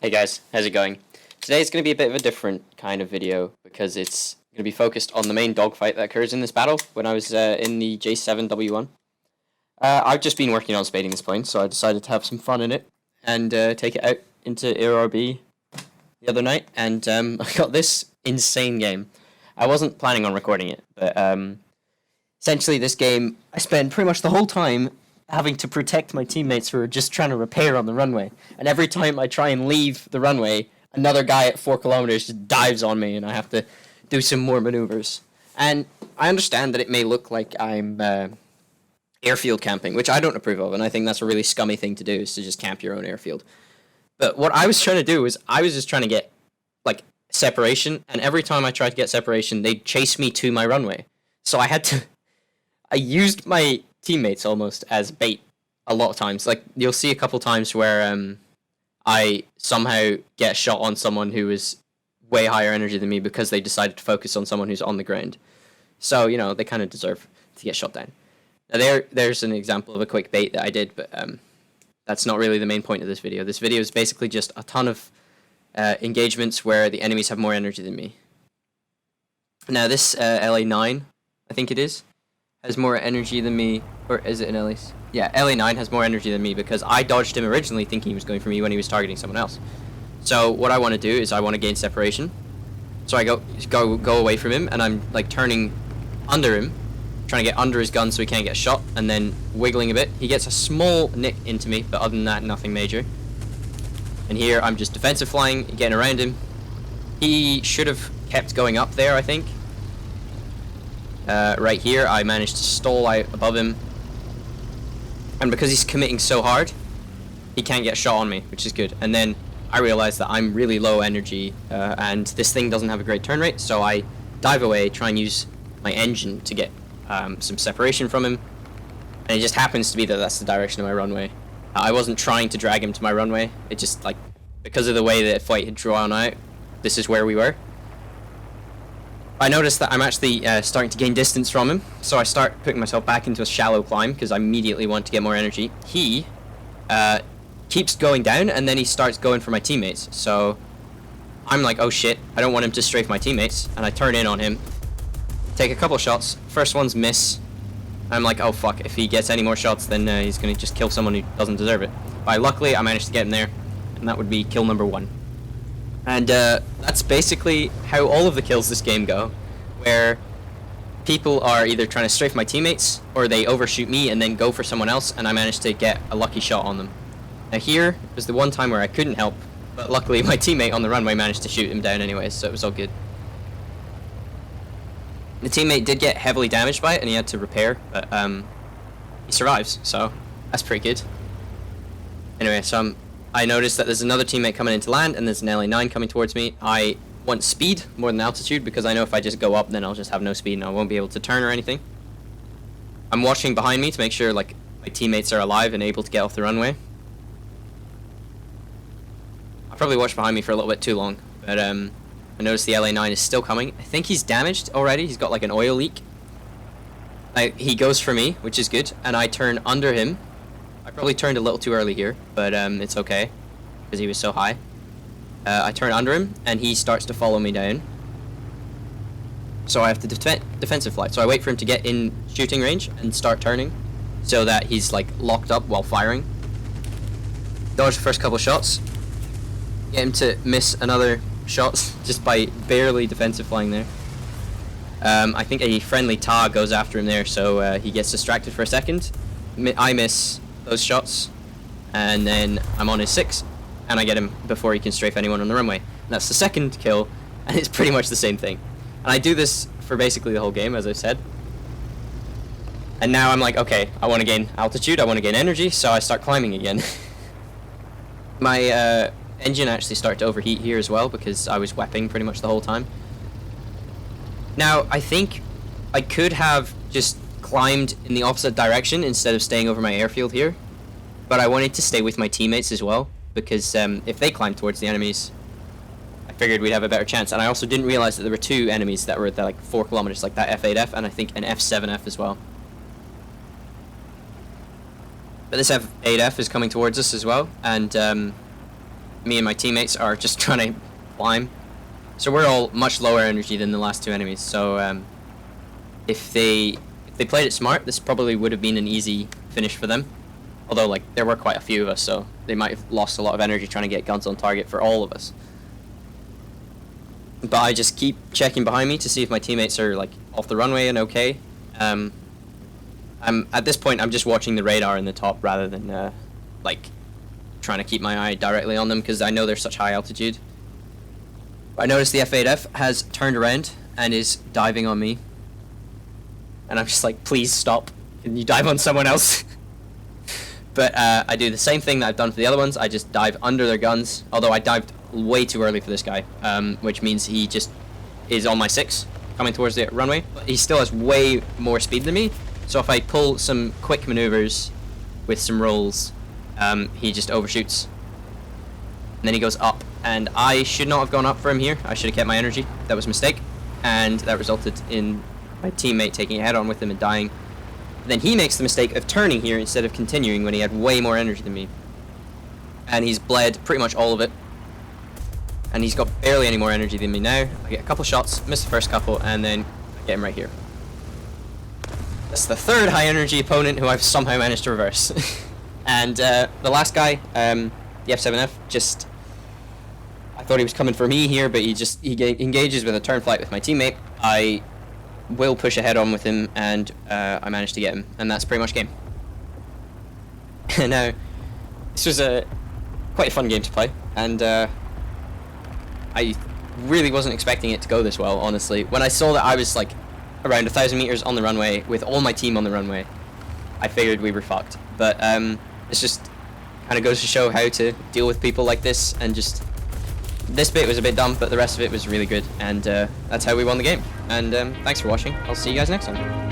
Hey guys, how's it going? Today's going to be a bit of a different kind of video because it's going to be focused on the main dogfight that occurs in this battle when I was in the J7W1. I've just been working on spading this plane, so I decided to have some fun in it and take it out into ARB the other night, and I got this insane game. I wasn't planning on recording it, but essentially this game, I spent pretty much the whole time having to protect my teammates who are just trying to repair on the runway. And every time I try and leave the runway, another guy at 4 kilometers just dives on me, and I have to do some more maneuvers. And I understand that it may look like I'm airfield camping, which I don't approve of, and I think that's a really scummy thing to do, is to just camp your own airfield. But what I was trying to do is I was just trying to get, like, separation, and every time I tried to get separation, they'd chase me to my runway. So I had to... I used my teammates almost as bait a lot of times. Like, you'll see a couple times where I somehow get shot on someone who is way higher energy than me because they decided to focus on someone who's on the ground. So, you know, they kind of deserve to get shot down. Now, there's an example of a quick bait that I did, but that's not really the main point of this video. This video is basically just a ton of engagements where the enemies have more energy than me. Now, this LA9, I think it is, has more energy than me, or is it an LA? Yeah, LA9 has more energy than me because I dodged him originally thinking he was going for me when he was targeting someone else. So what I want to do is I want to gain separation. So I go away from him, and I'm like turning under him, trying to get under his gun so he can't get shot, and then wiggling a bit. He gets a small nick into me, but other than that, nothing major. And here I'm just defensive flying, getting around him. He should have kept going up there, I think. Right here, I managed to stall out above him, and because he's committing so hard, he can't get shot on me, which is good. And then I realized that I'm really low energy, and this thing doesn't have a great turn rate, so I dive away, try and use my engine to get some separation from him, and it just happens to be that that's the direction of my runway. I wasn't trying to drag him to my runway, it just, like, because of the way the fight had drawn out, this is where we were. I noticed that I'm actually starting to gain distance from him, so I start putting myself back into a shallow climb because I immediately want to get more energy. He keeps going down, and then he starts going for my teammates, so I'm like, oh shit, I don't want him to strafe my teammates, and I turn in on him, take a couple shots, first one's miss. I'm like, oh fuck, if he gets any more shots, then he's going to just kill someone who doesn't deserve it. But luckily, I managed to get him there, and that would be kill number 1. And that's basically how all of the kills this game go, where people are either trying to strafe my teammates, or they overshoot me and then go for someone else, and I managed to get a lucky shot on them. Now here was the one time where I couldn't help, but luckily my teammate on the runway managed to shoot him down anyways, so it was all good. The teammate did get heavily damaged by it, and he had to repair, but he survives, so that's pretty good. Anyway, so I noticed that there's another teammate coming into land, and there's an LA9 coming towards me. I want speed more than altitude, because I know if I just go up, then I'll just have no speed, and I won't be able to turn or anything. I'm watching behind me to make sure, like, my teammates are alive and able to get off the runway. I probably watched behind me for a little bit too long, but I noticed the LA9 is still coming. I think he's damaged already. He's got, like, an oil leak. He goes for me, which is good, and I turn under him. I probably turned a little too early here, but it's okay, because he was so high. I turn under him, and he starts to follow me down. So I have to defensive fly. So I wait for him to get in shooting range and start turning, so that he's, like, locked up while firing. Dodge the first couple shots. Get him to miss another shot, just by barely defensive flying there. I think a friendly TA goes after him there, so he gets distracted for a second. I miss those shots, and then I'm on his 6, and I get him before he can strafe anyone on the runway. And that's the second kill, and it's pretty much the same thing. And I do this for basically the whole game, as I said. And now I'm like, okay, I want to gain altitude, I want to gain energy, so I start climbing again. My engine actually started to overheat here as well, because I was wepping pretty much the whole time. Now, I think I could have just climbed in the opposite direction instead of staying over my airfield here, but I wanted to stay with my teammates as well, because if they climbed towards the enemies, I figured we'd have a better chance. And I also didn't realize that there were 2 enemies that were at like 4 kilometers, like that F8F and I think an F7F as well. But this F8F is coming towards us as well, and me and my teammates are just trying to climb. So we're all much lower energy than the last two enemies. So if they played it smart, this probably would have been an easy finish for them. Although, like, there were quite a few of us, so they might have lost a lot of energy trying to get guns on target for all of us. But I just keep checking behind me to see if my teammates are, like, off the runway and okay. At this point, I'm just watching the radar in the top rather than, like, trying to keep my eye directly on them, because I know they're such high altitude. I noticed the F8F has turned around and is diving on me. And I'm just like, please stop. Can you dive on someone else? But I do the same thing that I've done for the other ones. I just dive under their guns. Although I dived way too early for this guy, which means he just is on my 6, coming towards the runway. But he still has way more speed than me. So if I pull some quick maneuvers with some rolls, he just overshoots. And then he goes up. And I should not have gone up for him here. I should have kept my energy. That was a mistake. And that resulted in my teammate taking a head-on with him and dying. Then he makes the mistake of turning here instead of continuing when he had way more energy than me. And he's bled pretty much all of it. And he's got barely any more energy than me now. I get a couple shots, miss the first couple, and then I get him right here. That's the third high-energy opponent who I've somehow managed to reverse. And the last guy, the F7F, just... I thought he was coming for me here, but he engages with a turn flight with my teammate. I will push ahead on with him, and I managed to get him, and that's pretty much game. Now, this was quite a fun game to play, and I really wasn't expecting it to go this well, honestly. When I saw that I was like around 1,000 meters on the runway with all my team on the runway, I figured we were fucked. But it's just kind of goes to show how to deal with people like this, and just this bit was a bit dumb, but the rest of it was really good, and that's how we won the game. And thanks for watching. I'll see you guys next time.